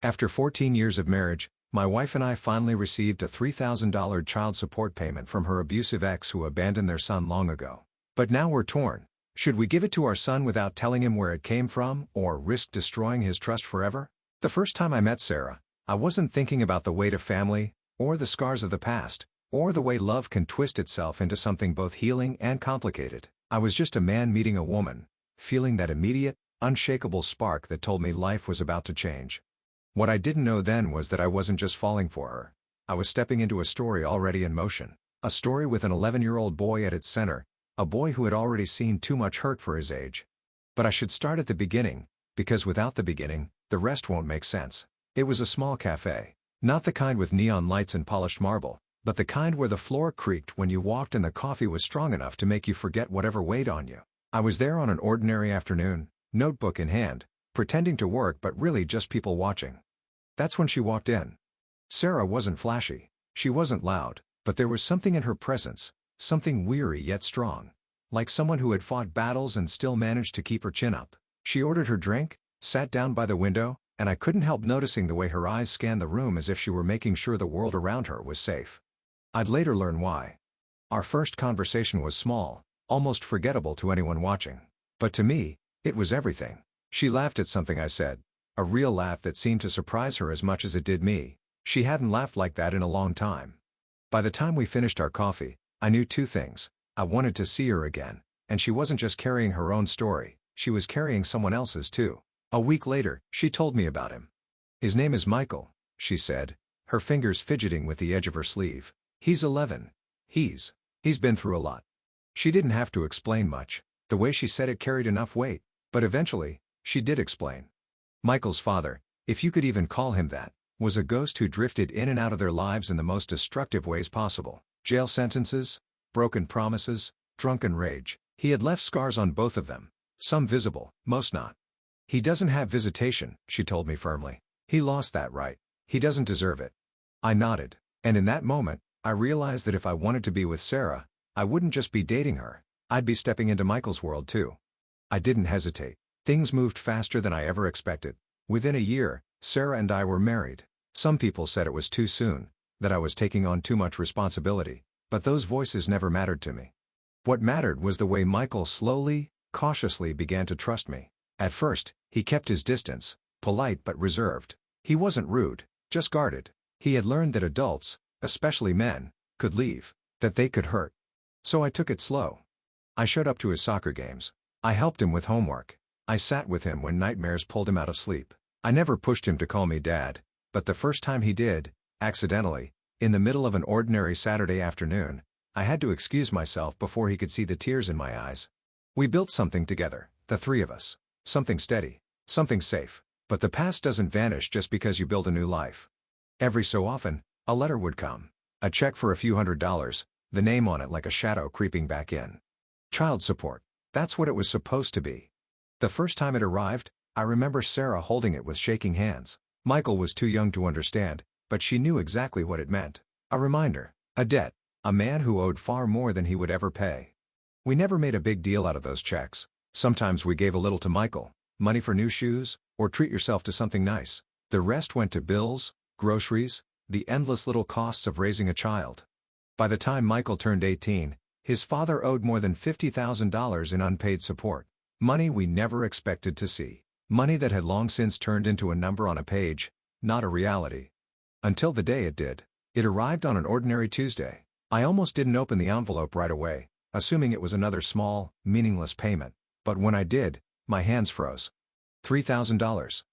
After 14 years of marriage, my wife and I finally received a $3,000 child support payment from her abusive ex who abandoned their son long ago. But now we're torn. Should we give it to our son without telling him where it came from, or risk destroying his trust forever? The first time I met Sarah, I wasn't thinking about the weight of family, or the scars of the past, or the way love can twist itself into something both healing and complicated. I was just a man meeting a woman, feeling that immediate, unshakable spark that told me life was about to change. What I didn't know then was that I wasn't just falling for her. I was stepping into a story already in motion. A story with an 11-year-old boy at its center, a boy who had already seen too much hurt for his age. But I should start at the beginning, because without the beginning, the rest won't make sense. It was a small cafe. Not the kind with neon lights and polished marble, but the kind where the floor creaked when you walked and the coffee was strong enough to make you forget whatever weighed on you. I was there on an ordinary afternoon, notebook in hand, pretending to work but really just people watching. That's when she walked in. Sarah wasn't flashy, she wasn't loud, but there was something in her presence, something weary yet strong. Like someone who had fought battles and still managed to keep her chin up. She ordered her drink, sat down by the window, and I couldn't help noticing the way her eyes scanned the room as if she were making sure the world around her was safe. I'd later learn why. Our first conversation was small, almost forgettable to anyone watching. But to me, it was everything. She laughed at something I said. A real laugh that seemed to surprise her as much as it did me. She hadn't laughed like that in a long time. By the time we finished our coffee, I knew two things. I wanted to see her again, and she wasn't just carrying her own story, she was carrying someone else's too. A week later, she told me about him. His name is Michael, she said, her fingers fidgeting with the edge of her sleeve. He's 11. He's been through a lot. She didn't have to explain much. The way she said it carried enough weight, but eventually, she did explain. Michael's father, if you could even call him that, was a ghost who drifted in and out of their lives in the most destructive ways possible. Jail sentences, broken promises, drunken rage. He had left scars on both of them, some visible, most not. He doesn't have visitation, she told me firmly. He lost that right. He doesn't deserve it. I nodded, and in that moment, I realized that if I wanted to be with Sarah, I wouldn't just be dating her, I'd be stepping into Michael's world too. I didn't hesitate. Things moved faster than I ever expected. Within a year, Sarah and I were married. Some people said it was too soon, that I was taking on too much responsibility, but those voices never mattered to me. What mattered was the way Michael slowly, cautiously began to trust me. At first, he kept his distance, polite but reserved. He wasn't rude, just guarded. He had learned that adults, especially men, could leave, that they could hurt. So I took it slow. I showed up to his soccer games. I helped him with homework. I sat with him when nightmares pulled him out of sleep. I never pushed him to call me dad, but the first time he did, accidentally, in the middle of an ordinary Saturday afternoon, I had to excuse myself before he could see the tears in my eyes. We built something together, the three of us. Something steady, something safe. But the past doesn't vanish just because you build a new life. Every so often, a letter would come. A check for a few $100s, the name on it like a shadow creeping back in. Child support. That's what it was supposed to be. The first time it arrived, I remember Sarah holding it with shaking hands. Michael was too young to understand, but she knew exactly what it meant. A reminder, a debt, a man who owed far more than he would ever pay. We never made a big deal out of those checks. Sometimes we gave a little to Michael, money for new shoes, or treat yourself to something nice. The rest went to bills, groceries, the endless little costs of raising a child. By the time Michael turned 18, his father owed more than $50,000 in unpaid support. Money we never expected to see. Money that had long since turned into a number on a page, not a reality. Until the day it did. It arrived on an ordinary Tuesday. I almost didn't open the envelope right away, assuming it was another small, meaningless payment. But when I did, my hands froze. $3,000.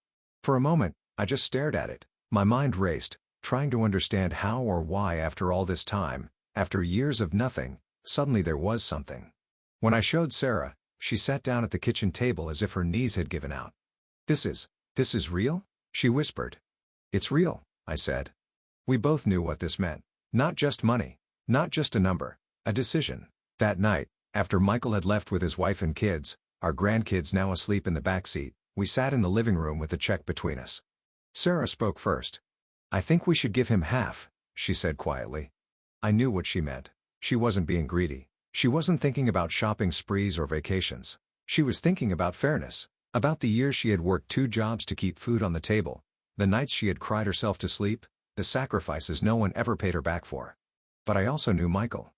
For a moment, I just stared at it. My mind raced, trying to understand how or why after all this time, after years of nothing, suddenly there was something. When I showed Sarah, she sat down at the kitchen table as if her knees had given out. This is real?" she whispered. "It's real," I said. We both knew what this meant. Not just money. Not just a number. A decision. That night, after Michael had left with his wife and kids, our grandkids now asleep in the back seat, we sat in the living room with the check between us. Sarah spoke first. "I think we should give him half," she said quietly. I knew what she meant. She wasn't being greedy. She wasn't thinking about shopping sprees or vacations. She was thinking about fairness. About the years she had worked 2 jobs to keep food on the table. The nights she had cried herself to sleep, the sacrifices no one ever paid her back for. But I also knew Michael.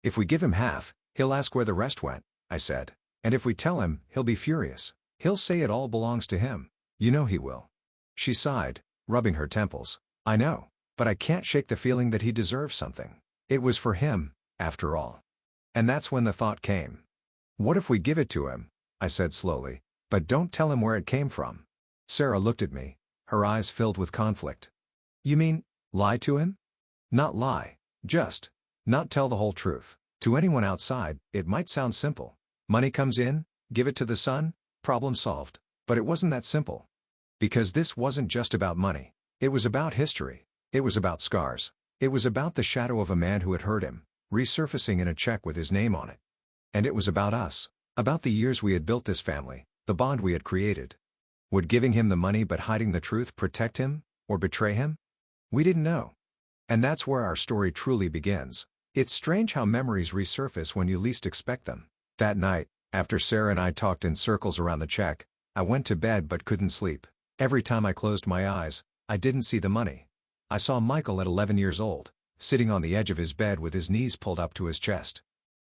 If we give him half, he'll ask where the rest went, I said. And if we tell him, he'll be furious. He'll say it all belongs to him. You know he will. She sighed, rubbing her temples. I know, but I can't shake the feeling that he deserves something. It was for him, after all. And that's when the thought came. What if we give it to him? I said slowly, but don't tell him where it came from. Sarah looked at me, her eyes filled with conflict. You mean, lie to him? Not lie, just not tell the whole truth. To anyone outside, it might sound simple. Money comes in, give it to the son, problem solved. But it wasn't that simple. Because this wasn't just about money. It was about history. It was about scars. It was about the shadow of a man who had hurt him, resurfacing in a check with his name on it. And it was about us. About the years we had built this family, the bond we had created. Would giving him the money but hiding the truth protect him, or betray him? We didn't know. And that's where our story truly begins. It's strange how memories resurface when you least expect them. That night, after Sarah and I talked in circles around the check, I went to bed but couldn't sleep. Every time I closed my eyes, I didn't see the money. I saw Michael at 11 years old, sitting on the edge of his bed with his knees pulled up to his chest.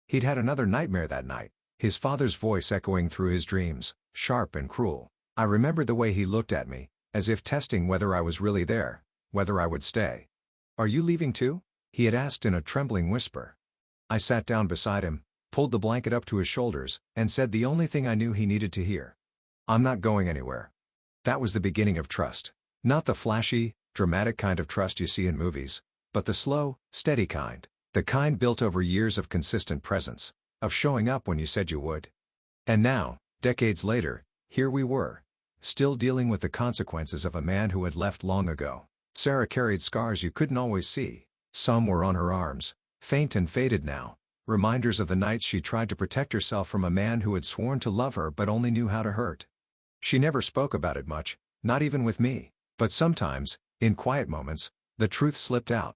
He'd had another nightmare that night, his father's voice echoing through his dreams, sharp and cruel. I remembered the way he looked at me, as if testing whether I was really there, whether I would stay. Are you leaving too? He had asked in a trembling whisper. I sat down beside him, pulled the blanket up to his shoulders, and said the only thing I knew he needed to hear. I'm not going anywhere. That was the beginning of trust. Not the flashy, dramatic kind of trust you see in movies, but the slow, steady kind. The kind built over years of consistent presence, of showing up when you said you would. And now, decades later, here we were, still dealing with the consequences of a man who had left long ago. Sarah carried scars you couldn't always see. Some were on her arms, faint and faded now, reminders of the nights she tried to protect herself from a man who had sworn to love her but only knew how to hurt. She never spoke about it much, not even with me, but sometimes, in quiet moments, the truth slipped out.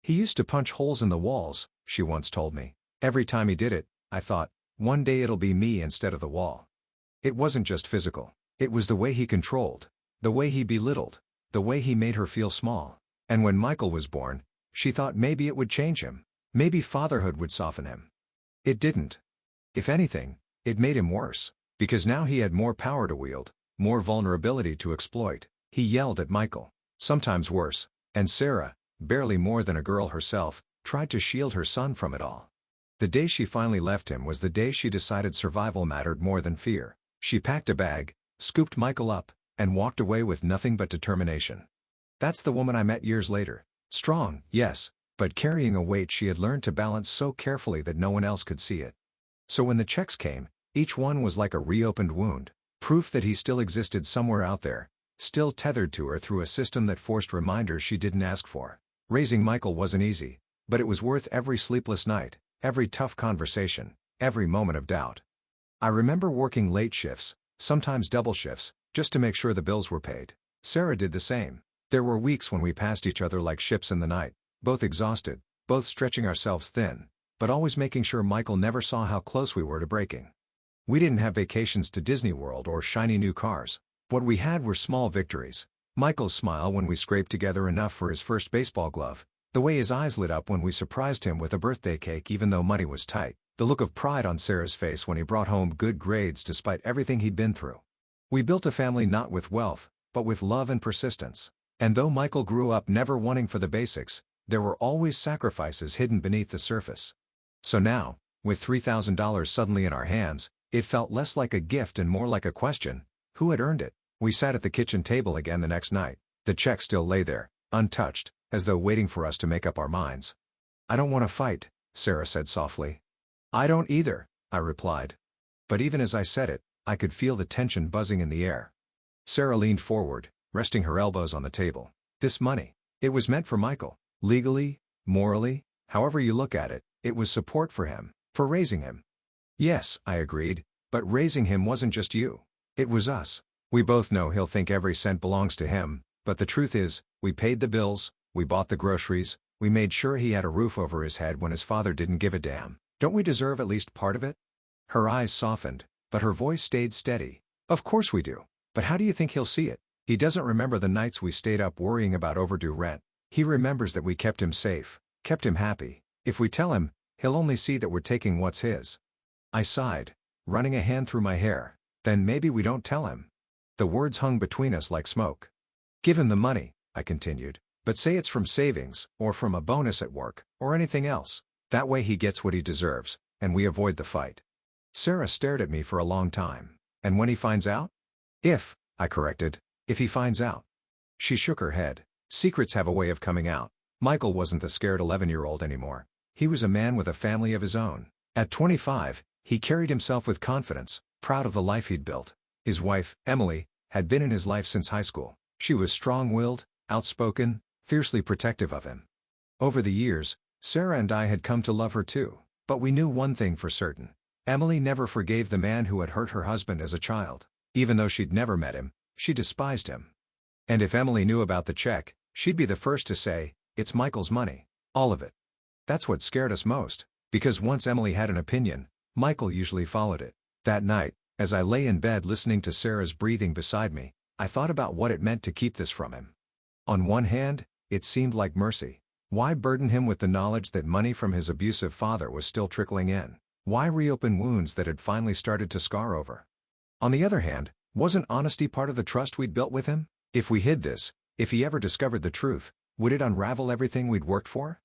He used to punch holes in the walls, she once told me. Every time he did it, I thought, one day it'll be me instead of the wall. It wasn't just physical. It was the way he controlled, the way he belittled, the way he made her feel small. And when Michael was born, she thought maybe it would change him. Maybe fatherhood would soften him. It didn't. If anything, it made him worse, because now he had more power to wield, more vulnerability to exploit. He yelled at Michael, sometimes worse, and Sarah, barely more than a girl herself, tried to shield her son from it all. The day she finally left him was the day she decided survival mattered more than fear. She packed a bag, scooped Michael up, and walked away with nothing but determination. That's the woman I met years later. Strong, yes, but carrying a weight she had learned to balance so carefully that no one else could see it. So when the checks came, each one was like a reopened wound, proof that he still existed somewhere out there, still tethered to her through a system that forced reminders she didn't ask for. Raising Michael wasn't easy, but it was worth every sleepless night, every tough conversation, every moment of doubt. I remember working late shifts, sometimes double shifts, just to make sure the bills were paid. Sarah did the same. There were weeks when we passed each other like ships in the night, both exhausted, both stretching ourselves thin, but always making sure Michael never saw how close we were to breaking. We didn't have vacations to Disney World or shiny new cars. What we had were small victories. Michael's smile when we scraped together enough for his first baseball glove, the way his eyes lit up when we surprised him with a birthday cake even though money was tight, the look of pride on Sarah's face when he brought home good grades despite everything he'd been through. We built a family not with wealth, but with love and persistence. And though Michael grew up never wanting for the basics, there were always sacrifices hidden beneath the surface. So now, with $3,000 suddenly in our hands, it felt less like a gift and more like a question: who had earned it? We sat at the kitchen table again the next night. The check still lay there, untouched, as though waiting for us to make up our minds. I don't want to fight, Sarah said softly. I don't either, I replied. But even as I said it, I could feel the tension buzzing in the air. Sarah leaned forward, resting her elbows on the table. This money, it was meant for Michael. Legally, morally, however you look at it, it was support for him, for raising him. Yes, I agreed, but raising him wasn't just you. It was us. We both know he'll think every cent belongs to him, but the truth is, we paid the bills, we bought the groceries, we made sure he had a roof over his head when his father didn't give a damn. Don't we deserve at least part of it? Her eyes softened, but her voice stayed steady. Of course we do. But how do you think he'll see it? He doesn't remember the nights we stayed up worrying about overdue rent. He remembers that we kept him safe, kept him happy. If we tell him, he'll only see that we're taking what's his. I sighed, running a hand through my hair. Then maybe we don't tell him. The words hung between us like smoke. Give him the money, I continued, but say it's from savings, or from a bonus at work, or anything else. That way he gets what he deserves, and we avoid the fight. Sarah stared at me for a long time. And when he finds out? If, I corrected, if he finds out. She shook her head. Secrets have a way of coming out. Michael wasn't the scared 11-year-old anymore. He was a man with a family of his own. At 25, he carried himself with confidence, proud of the life he'd built. His wife, Emily, had been in his life since high school. She was strong-willed, outspoken, fiercely protective of him. Over the years, Sarah and I had come to love her too. But we knew one thing for certain. Emily never forgave the man who had hurt her husband as a child. Even though she'd never met him, she despised him. And if Emily knew about the check, she'd be the first to say, "It's Michael's money. All of it." That's what scared us most, because once Emily had an opinion, Michael usually followed it. That night, as I lay in bed listening to Sarah's breathing beside me, I thought about what it meant to keep this from him. On one hand, it seemed like mercy. Why burden him with the knowledge that money from his abusive father was still trickling in? Why reopen wounds that had finally started to scar over? On the other hand, wasn't honesty part of the trust we'd built with him? If we hid this, if he ever discovered the truth, would it unravel everything we'd worked for?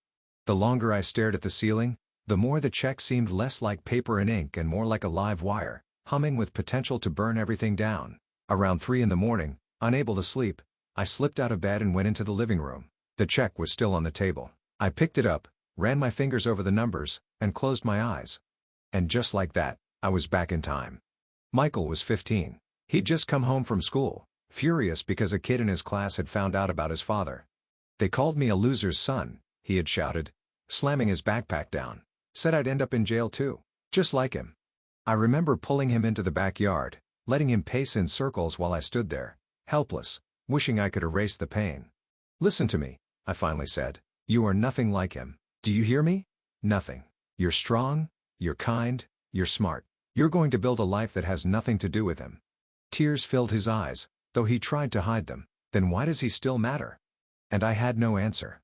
The longer I stared at the ceiling, the more the check seemed less like paper and ink and more like a live wire, humming with potential to burn everything down. Around 3 in the morning, unable to sleep, I slipped out of bed and went into the living room. The check was still on the table. I picked it up, ran my fingers over the numbers, and closed my eyes. And just like that, I was back in time. Michael was 15. He'd just come home from school, furious because a kid in his class had found out about his father. "They called me a loser's son," he had shouted, slamming his backpack down. "Said I'd end up in jail too. Just like him." I remember pulling him into the backyard, letting him pace in circles while I stood there, helpless, wishing I could erase the pain. "Listen to me," I finally said. "You are nothing like him. Do you hear me? Nothing. You're strong, you're kind, you're smart. You're going to build a life that has nothing to do with him." Tears filled his eyes, though he tried to hide them. Then why does he still matter? And I had no answer.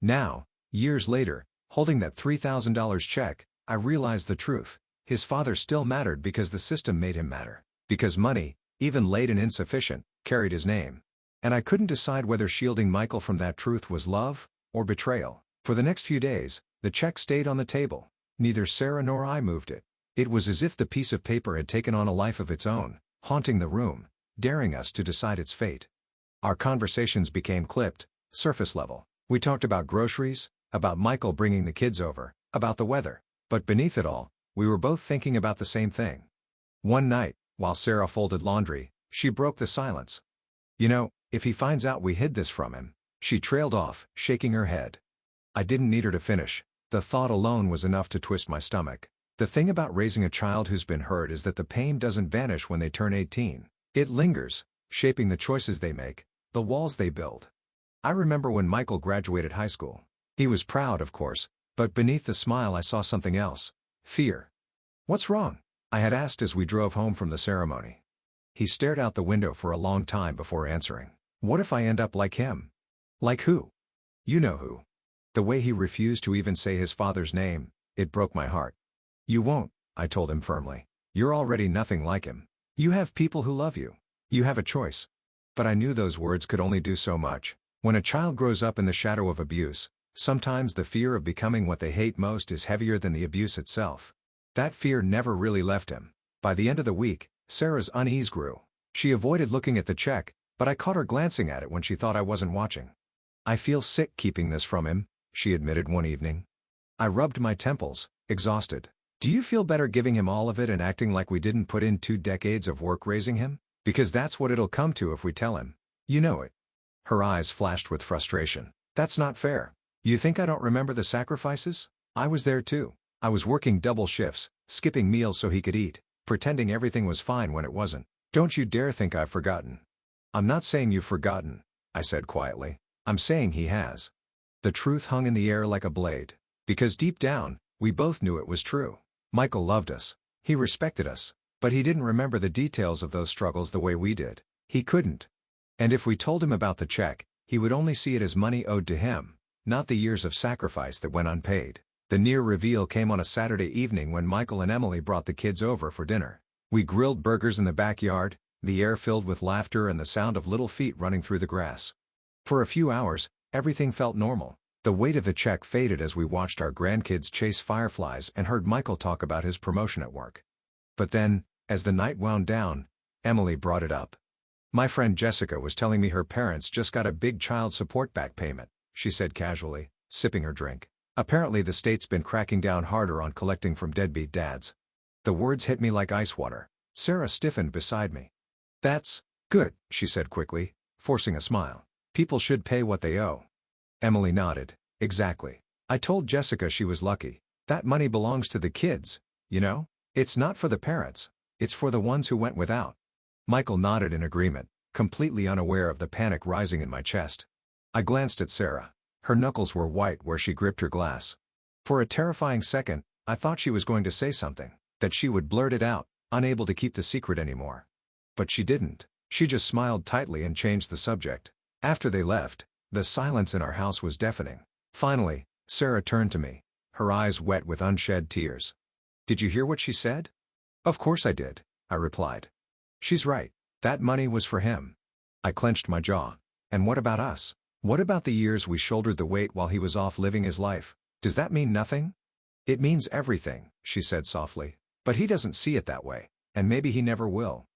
Now, years later, holding that $3,000 check, I realized the truth. His father still mattered because the system made him matter. Because money, even late and insufficient, carried his name. And I couldn't decide whether shielding Michael from that truth was love or betrayal. For the next few days, the check stayed on the table. Neither Sarah nor I moved it. It was as if the piece of paper had taken on a life of its own, haunting the room, daring us to decide its fate. Our conversations became clipped, surface level. We talked about groceries, about Michael bringing the kids over, about the weather. But beneath it all, we were both thinking about the same thing. One night, while Sarah folded laundry, she broke the silence. "You know, if he finds out we hid this from him," she trailed off, shaking her head. I didn't need her to finish. The thought alone was enough to twist my stomach. The thing about raising a child who's been hurt is that the pain doesn't vanish when they turn 18. It lingers, shaping the choices they make, the walls they build. I remember when Michael graduated high school. He was proud, of course, but beneath the smile I saw something else. Fear. "What's wrong?" I had asked as we drove home from the ceremony. He stared out the window for a long time before answering. "What if I end up like him?" "Like who?" "You know who." The way he refused to even say his father's name, it broke my heart. "You won't," I told him firmly. "You're already nothing like him. You have people who love you. You have a choice." But I knew those words could only do so much. When a child grows up in the shadow of abuse, sometimes the fear of becoming what they hate most is heavier than the abuse itself. That fear never really left him. By the end of the week, Sarah's unease grew. She avoided looking at the check, but I caught her glancing at it when she thought I wasn't watching. "I feel sick keeping this from him," she admitted one evening. I rubbed my temples, exhausted. "Do you feel better giving him all of it and acting like we didn't put in 2 decades of work raising him? Because that's what it'll come to if we tell him. You know it." Her eyes flashed with frustration. "That's not fair. You think I don't remember the sacrifices? I was there too. I was working double shifts, skipping meals so he could eat, pretending everything was fine when it wasn't. Don't you dare think I've forgotten." "I'm not saying you've forgotten," I said quietly. "I'm saying he has." The truth hung in the air like a blade. Because deep down, we both knew it was true. Michael loved us. He respected us. But he didn't remember the details of those struggles the way we did. He couldn't. And if we told him about the check, he would only see it as money owed to him, not the years of sacrifice that went unpaid. The near reveal came on a Saturday evening when Michael and Emily brought the kids over for dinner. We grilled burgers in the backyard, the air filled with laughter and the sound of little feet running through the grass. For a few hours, everything felt normal. The weight of the check faded as we watched our grandkids chase fireflies and heard Michael talk about his promotion at work. But then, as the night wound down, Emily brought it up. "My friend Jessica was telling me her parents just got a big child support back payment," she said casually, sipping her drink. "Apparently the state's been cracking down harder on collecting from deadbeat dads." The words hit me like ice water. Sarah stiffened beside me. "That's good," she said quickly, forcing a smile. "People should pay what they owe." Emily nodded. "Exactly. I told Jessica she was lucky. That money belongs to the kids, you know? It's not for the parents. It's for the ones who went without." Michael nodded in agreement, completely unaware of the panic rising in my chest. I glanced at Sarah. Her knuckles were white where she gripped her glass. For a terrifying second, I thought she was going to say something, that she would blurt it out, unable to keep the secret anymore. But she didn't. She just smiled tightly and changed the subject. After they left, the silence in our house was deafening. Finally, Sarah turned to me, her eyes wet with unshed tears. "Did you hear what she said?" "Of course I did," I replied. "She's right. That money was for him." I clenched my jaw. "And what about us? What about the years we shouldered the weight while he was off living his life? Does that mean nothing?" "It means everything," she said softly. "But he doesn't see it that way, and maybe he never will."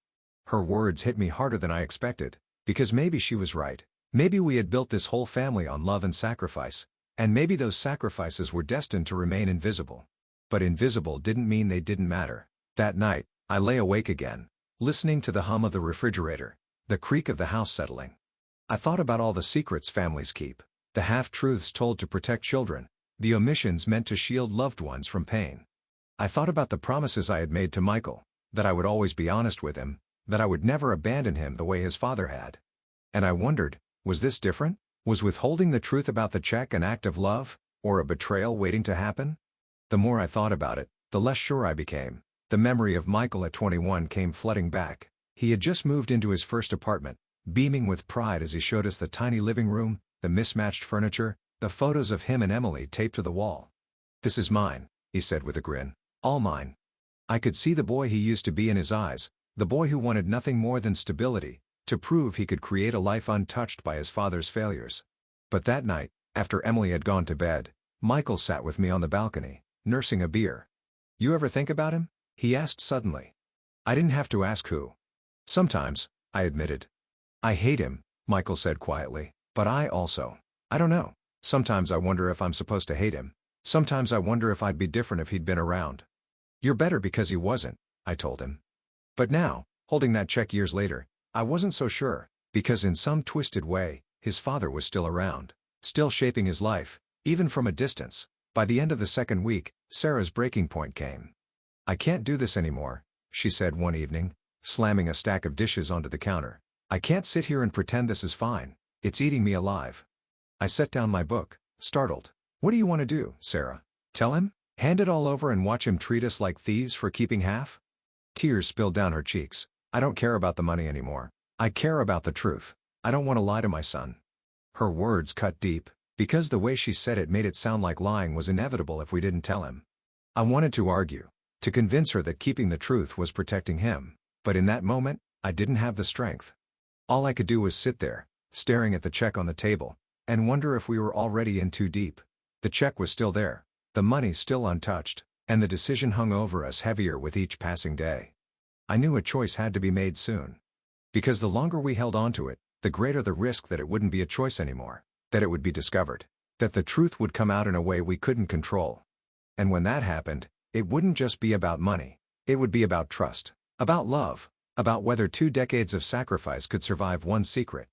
Her words hit me harder than I expected, because maybe she was right. Maybe we had built this whole family on love and sacrifice, and maybe those sacrifices were destined to remain invisible. But invisible didn't mean they didn't matter. That night, I lay awake again, listening to the hum of the refrigerator, the creak of the house settling. I thought about all the secrets families keep, the half-truths told to protect children, the omissions meant to shield loved ones from pain. I thought about the promises I had made to Michael, that I would always be honest with him, that I would never abandon him the way his father had. And I wondered, was this different? Was withholding the truth about the check an act of love, or a betrayal waiting to happen? The more I thought about it, the less sure I became. The memory of Michael at 21 came flooding back. He had just moved into his first apartment, beaming with pride as he showed us the tiny living room, the mismatched furniture, the photos of him and Emily taped to the wall. "This is mine," he said with a grin. "All mine." I could see the boy he used to be in his eyes, the boy who wanted nothing more than stability, to prove he could create a life untouched by his father's failures. But that night, after Emily had gone to bed, Michael sat with me on the balcony, nursing a beer. "You ever think about him?" he asked suddenly. I didn't have to ask who. "Sometimes," I admitted. "I hate him," Michael said quietly, "but I don't know. Sometimes I wonder if I'm supposed to hate him. Sometimes I wonder if I'd be different if he'd been around." "You're better because he wasn't," I told him. But now, holding that check years later, I wasn't so sure, because in some twisted way, his father was still around, still shaping his life, even from a distance. By the end of the second week, Sarah's breaking point came. "I can't do this anymore," she said one evening, slamming a stack of dishes onto the counter. "I can't sit here and pretend this is fine. It's eating me alive." I set down my book, startled. "What do you want to do, Sarah? Tell him? Hand it all over and watch him treat us like thieves for keeping half?" Tears spilled down her cheeks. "I don't care about the money anymore. I care about the truth. I don't want to lie to my son." Her words cut deep, because the way she said it made it sound like lying was inevitable if we didn't tell him. I wanted to argue, to convince her that keeping the truth was protecting him, but in that moment, I didn't have the strength. All I could do was sit there, staring at the check on the table, and wonder if we were already in too deep. The check was still there, the money still untouched, and the decision hung over us heavier with each passing day. I knew a choice had to be made soon. Because the longer we held on to it, the greater the risk that it wouldn't be a choice anymore, that it would be discovered, that the truth would come out in a way we couldn't control. And when that happened, it wouldn't just be about money, it would be about trust, about love, about whether 2 decades of sacrifice could survive one secret.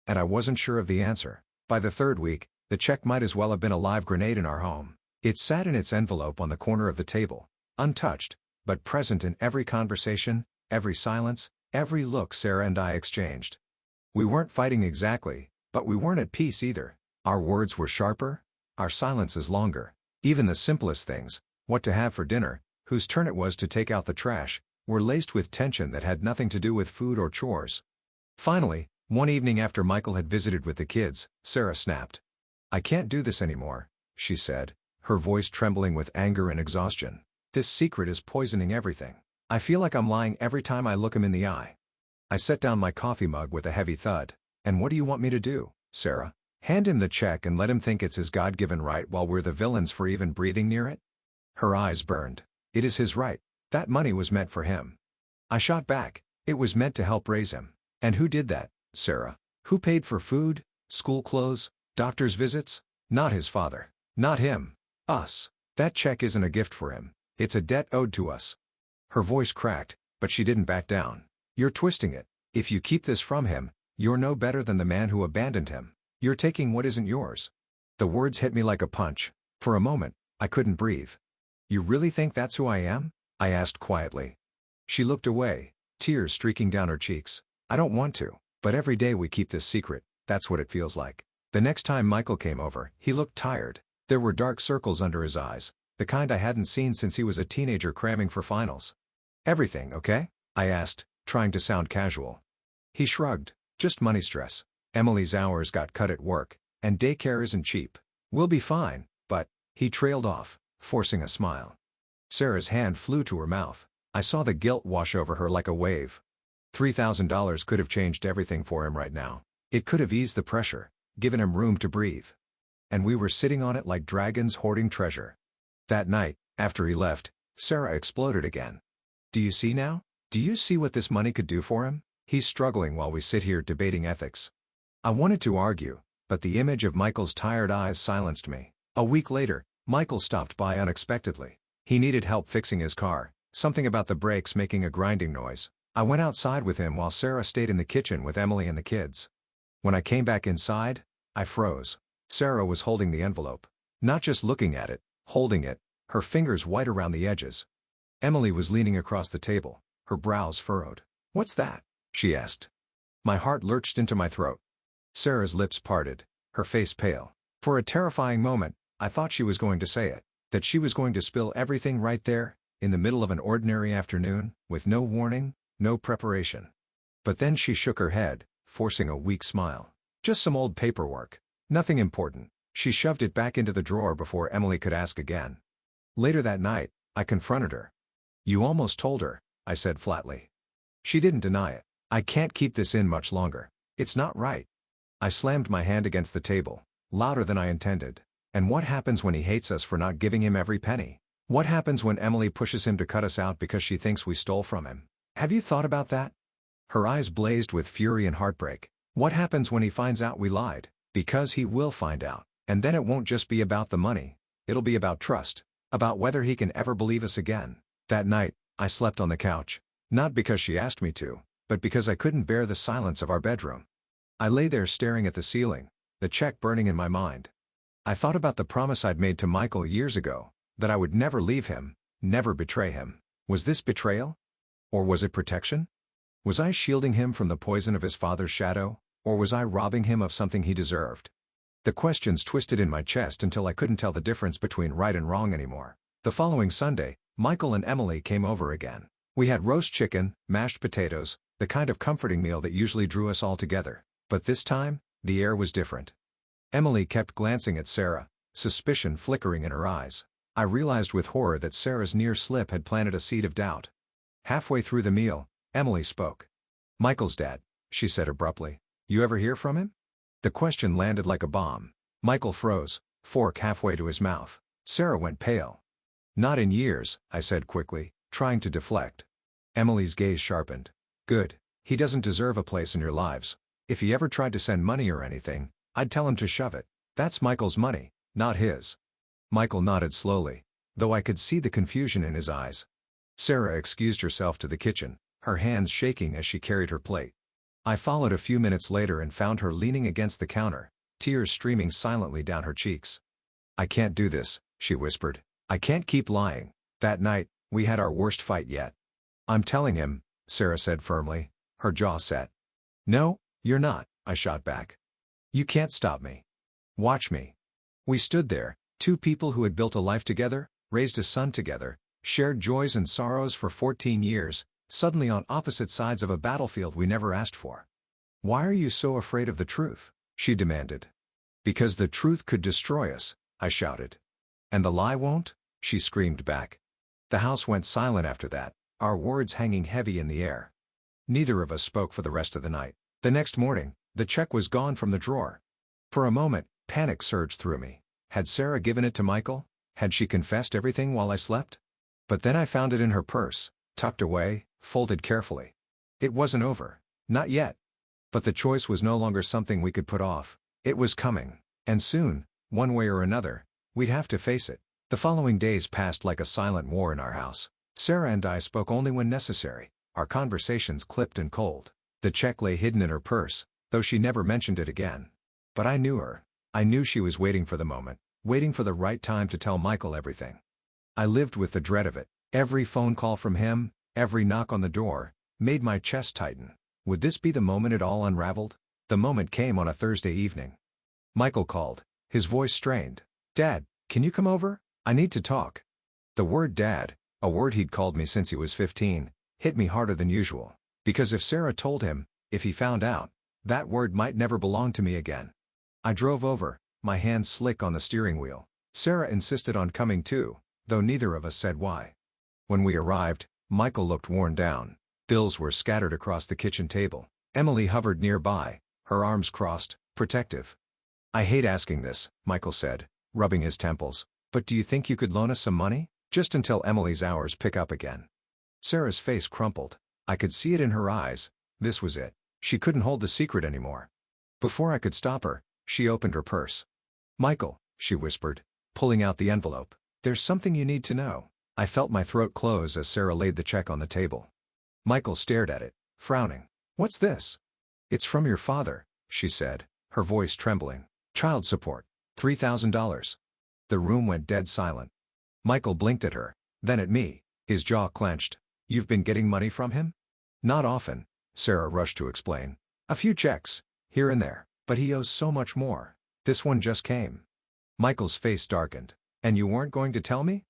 And I wasn't sure of the answer. By the third week, the check might as well have been a live grenade in our home. It sat in its envelope on the corner of the table, untouched, but present in every conversation, every silence, every look Sarah and I exchanged. We weren't fighting exactly, but we weren't at peace either. Our words were sharper, our silences longer. Even the simplest things, what to have for dinner, whose turn it was to take out the trash, were laced with tension that had nothing to do with food or chores. Finally, One evening after Michael had visited with the kids, Sarah snapped. "I can't do this anymore," she said, her voice trembling with anger and exhaustion. "This secret is poisoning everything. I feel like I'm lying every time I look him in the eye." I set down my coffee mug with a heavy thud. "And what do you want me to do, Sarah? Hand him the check and let him think it's his God-given right while we're the villains for even breathing near it?" Her eyes burned. "It is his right. That money was meant for him." I shot back. "It was meant to help raise him. And who did that, Sarah? Who paid for food, school clothes, doctor's visits? Not his father. Not him. Us. That check isn't a gift for him. It's a debt owed to us." Her voice cracked, but she didn't back down. "You're twisting it. If you keep this from him, you're no better than the man who abandoned him. You're taking what isn't yours." The words hit me like a punch. For a moment, I couldn't breathe. "You really think that's who I am?" I asked quietly. She looked away, tears streaking down her cheeks. "I don't want to, but every day we keep this secret, that's what it feels like." The next time Michael came over, he looked tired. There were dark circles under his eyes, the kind I hadn't seen since he was a teenager cramming for finals. "Everything okay?" I asked, trying to sound casual. He shrugged. "Just money stress. Emily's hours got cut at work, and daycare isn't cheap. We'll be fine, but—" He trailed off, forcing a smile. Sarah's hand flew to her mouth. I saw the guilt wash over her like a wave. $3,000 could have changed everything for him right now. It could have eased the pressure, given him room to breathe. And we were sitting on it like dragons hoarding treasure. That night, after he left, Sarah exploded again. "Do you see now? Do you see what this money could do for him? He's struggling while we sit here debating ethics." I wanted to argue, but the image of Michael's tired eyes silenced me. A week later, Michael stopped by unexpectedly. He needed help fixing his car, something about the brakes making a grinding noise. I went outside with him while Sarah stayed in the kitchen with Emily and the kids. When I came back inside, I froze. Sarah was holding the envelope. Not just looking at it, holding it, her fingers white around the edges. Emily was leaning across the table, her brows furrowed. "What's that?" she asked. My heart lurched into my throat. Sarah's lips parted, her face pale. For a terrifying moment, I thought she was going to say it, that she was going to spill everything right there, in the middle of an ordinary afternoon, with no warning, no preparation. But then she shook her head, forcing a weak smile. "Just some old paperwork. Nothing important." She shoved it back into the drawer before Emily could ask again. Later that night, I confronted her. "You almost told her," I said flatly. She didn't deny it. "I can't keep this in much longer. It's not right." I slammed my hand against the table, louder than I intended. "And what happens when he hates us for not giving him every penny? What happens when Emily pushes him to cut us out because she thinks we stole from him? Have you thought about that?" Her eyes blazed with fury and heartbreak. "What happens when he finds out we lied? Because he will find out. And then it won't just be about the money. It'll be about trust. About whether he can ever believe us again." That night, I slept on the couch. Not because she asked me to, but because I couldn't bear the silence of our bedroom. I lay there staring at the ceiling, the check burning in my mind. I thought about the promise I'd made to Michael years ago, that I would never leave him, never betray him. Was this betrayal? Or was it protection? Was I shielding him from the poison of his father's shadow, or was I robbing him of something he deserved? The questions twisted in my chest until I couldn't tell the difference between right and wrong anymore. The following Sunday, Michael and Emily came over again. We had roast chicken, mashed potatoes, the kind of comforting meal that usually drew us all together. But this time, the air was different. Emily kept glancing at Sarah, suspicion flickering in her eyes. I realized with horror that Sarah's near slip had planted a seed of doubt. Halfway through the meal, Emily spoke. "Michael's dead," she said abruptly. "You ever hear from him?" The question landed like a bomb. Michael froze, fork halfway to his mouth. Sarah went pale. "Not in years," I said quickly, trying to deflect. Emily's gaze sharpened. "Good. He doesn't deserve a place in your lives. If he ever tried to send money or anything, I'd tell him to shove it. That's Michael's money, not his." Michael nodded slowly, though I could see the confusion in his eyes. Sarah excused herself to the kitchen, her hands shaking as she carried her plate. I followed a few minutes later and found her leaning against the counter, tears streaming silently down her cheeks. "I can't do this," she whispered. "I can't keep lying. That night, we had our worst fight yet." "I'm telling him," Sarah said firmly, her jaw set. "No, you're not," I shot back. "You can't stop me. Watch me." We stood there, two people who had built a life together, raised a son together, shared joys and sorrows for 14 years, suddenly on opposite sides of a battlefield we never asked for. Why are you so afraid of the truth? She demanded. Because the truth could destroy us, I shouted. And the lie won't? She screamed back. The house went silent after that, our words hanging heavy in the air. Neither of us spoke for the rest of the night. The next morning, the check was gone from the drawer. For a moment, panic surged through me. Had Sarah given it to Michael? Had she confessed everything while I slept? But then I found it in her purse, tucked away, folded carefully. It wasn't over. Not yet. But the choice was no longer something we could put off. It was coming. And soon, one way or another, we'd have to face it. The following days passed like a silent war in our house. Sarah and I spoke only when necessary, our conversations clipped and cold. The check lay hidden in her purse, though she never mentioned it again. But I knew her. I knew she was waiting for the moment, waiting for the right time to tell Michael everything. I lived with the dread of it. Every phone call from him, every knock on the door, made my chest tighten. Would this be the moment it all unraveled? The moment came on a Thursday evening. Michael called, his voice strained. "Dad, can you come over? I need to talk." The word Dad, a word he'd called me since he was 15, hit me harder than usual. Because if Sarah told him, if he found out, that word might never belong to me again. I drove over, my hands slick on the steering wheel. Sarah insisted on coming too, though neither of us said why. When we arrived, Michael looked worn down. Bills were scattered across the kitchen table. Emily hovered nearby, her arms crossed, protective. "I hate asking this," Michael said, rubbing his temples, "but do you think you could loan us some money? Just until Emily's hours pick up again." Sarah's face crumpled. I could see it in her eyes. This was it. She couldn't hold the secret anymore. Before I could stop her, she opened her purse. "Michael," she whispered, pulling out the envelope, "there's something you need to know." I felt my throat close as Sarah laid the check on the table. Michael stared at it, frowning. "What's this?" "It's from your father," she said, her voice trembling. "Child support. $3,000. The room went dead silent. Michael blinked at her, then at me, his jaw clenched. "You've been getting money from him?" "Not often," Sarah rushed to explain. "A few checks, here and there, but he owes so much more. This one just came." Michael's face darkened. "And you weren't going to tell me?"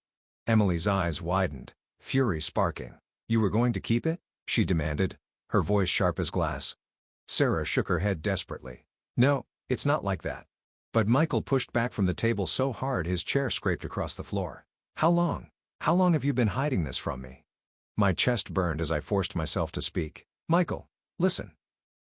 Emily's eyes widened, fury sparking. "You were going to keep it?" she demanded, her voice sharp as glass. Sarah shook her head desperately. "No, it's not like that." But Michael pushed back from the table so hard his chair scraped across the floor. How long have you been hiding this from me?" My chest burned as I forced myself to speak. "Michael, listen."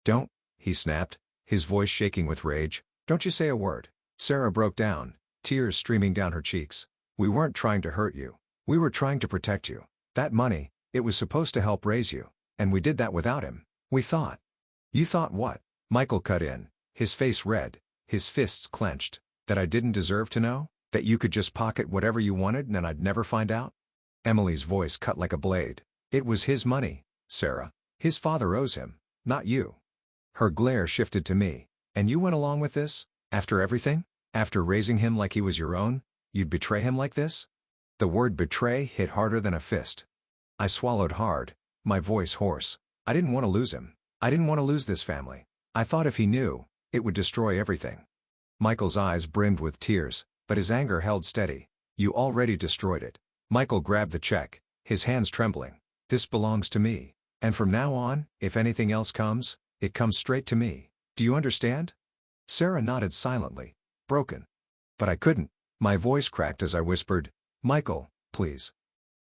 "Don't," he snapped, his voice shaking with rage. "Don't you say a word." Sarah broke down, tears streaming down her cheeks. "We weren't trying to hurt you. We were trying to protect you. That money, it was supposed to help raise you, and we did that without him. We thought." "You thought what?" Michael cut in, his face red, his fists clenched. "That I didn't deserve to know? That you could just pocket whatever you wanted and I'd never find out?" Emily's voice cut like a blade. "It was his money, Sarah. His father owes him, not you." Her glare shifted to me. "And you went along with this? After everything? After raising him like he was your own? You'd betray him like this?" The word betray hit harder than a fist. I swallowed hard, my voice hoarse. I didn't want to lose him. I didn't want to lose this family. I thought if he knew, it would destroy everything. Michael's eyes brimmed with tears, but his anger held steady. "You already destroyed it." Michael grabbed the check, his hands trembling. "This belongs to me. And from now on, if anything else comes, it comes straight to me. Do you understand?" Sarah nodded silently, broken. But I couldn't. My voice cracked as I whispered, "Michael, please."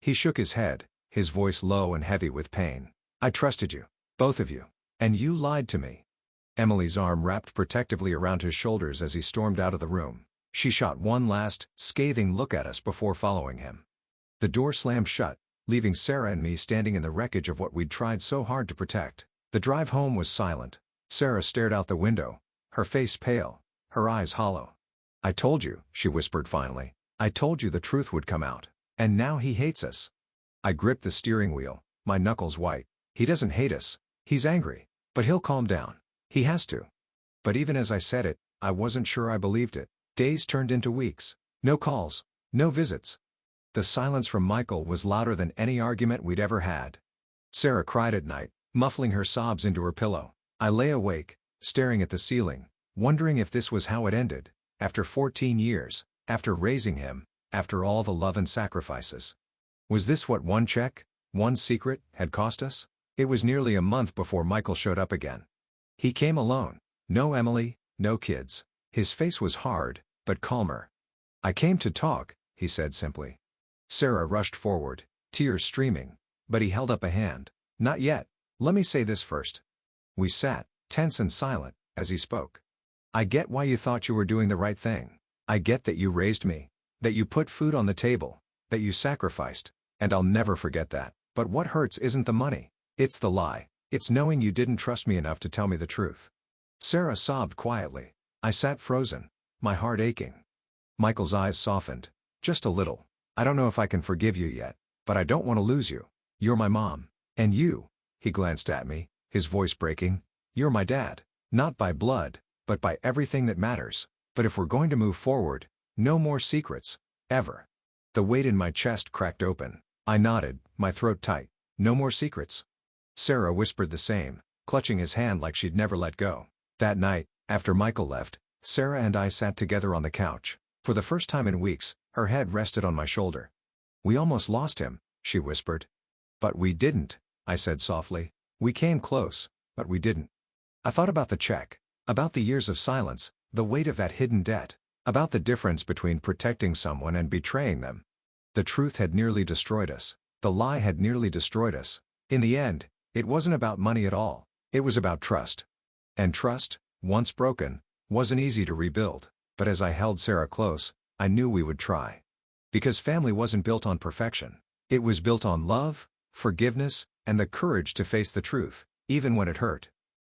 He shook his head, his voice low and heavy with pain. "I trusted you. Both of you. And you lied to me." Emily's arm wrapped protectively around his shoulders as he stormed out of the room. She shot one last, scathing look at us before following him. The door slammed shut, leaving Sarah and me standing in the wreckage of what we'd tried so hard to protect. The drive home was silent. Sarah stared out the window, her face pale, her eyes hollow. "I told you," she whispered finally. "I told you the truth would come out. And now he hates us." I gripped the steering wheel, my knuckles white. "He doesn't hate us. He's angry. But he'll calm down. He has to." But even as I said it, I wasn't sure I believed it. Days turned into weeks. No calls. No visits. The silence from Michael was louder than any argument we'd ever had. Sarah cried at night, muffling her sobs into her pillow. I lay awake, staring at the ceiling, wondering if this was how it ended, after 14 years, after raising him, after all the love and sacrifices. Was this what one check, one secret, had cost us? It was nearly a month before Michael showed up again. He came alone. No Emily, no kids. His face was hard, but calmer. "I came to talk," he said simply. Sarah rushed forward, tears streaming, but he held up a hand. "Not yet. Let me say this first." We sat, tense and silent, as he spoke. "I get why you thought you were doing the right thing. I get that you raised me, that you put food on the table, that you sacrificed, and I'll never forget that. But what hurts isn't the money. It's the lie. It's knowing you didn't trust me enough to tell me the truth." Sarah sobbed quietly. I sat frozen, my heart aching. Michael's eyes softened. "Just a little. I don't know if I can forgive you yet, but I don't want to lose you. You're my mom. And you," he glanced at me, his voice breaking, "you're my dad. Not by blood, but by everything that matters. But if we're going to move forward, no more secrets. Ever." The weight in my chest cracked open. I nodded, my throat tight. "No more secrets." Sarah whispered the same, clutching his hand like she'd never let go. That night, after Michael left, Sarah and I sat together on the couch. For the first time in weeks, her head rested on my shoulder. "We almost lost him," she whispered. "But we didn't," I said softly. "We came close, but we didn't." I thought about the check, about the years of silence, the weight of that hidden debt, about the difference between protecting someone and betraying them. The truth had nearly destroyed us. The lie had nearly destroyed us. In the end, it wasn't about money at all. It was about trust. And trust, once broken, wasn't easy to rebuild. But as I held Sarah close, I knew we would try. Because family wasn't built on perfection. It was built on love, forgiveness, and the courage to face the truth, even when it hurt.